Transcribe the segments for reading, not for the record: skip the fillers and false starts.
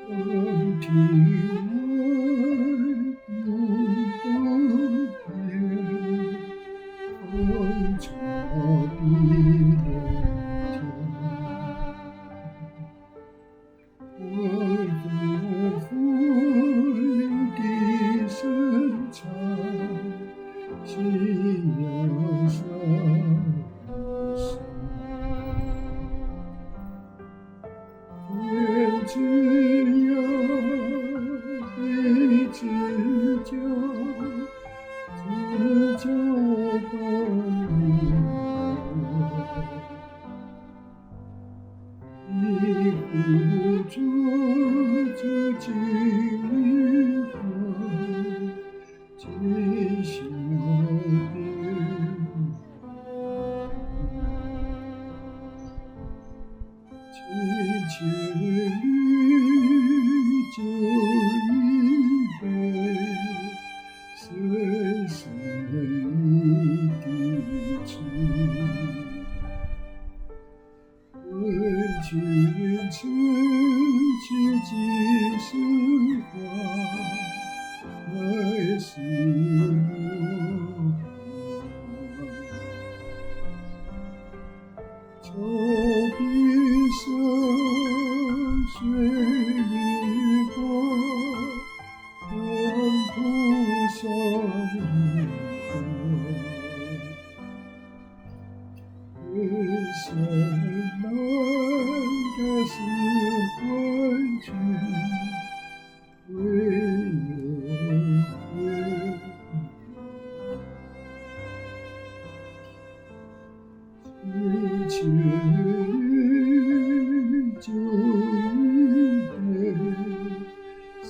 更听闻不变，风潮碧连天。我不负你的深藏，信仰上升。天之涯，地之角，知交半零落。一壶浊酒尽余欢，今宵别千千缕酒一杯，深深你的情。问君此去几时还，来时莫还。愁别山水日光，黄土上云人生难改是幻觉，唯有缘。清泉与酒一杯，深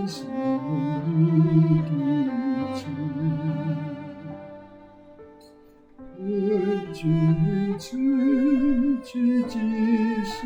深你的情。问君此去几时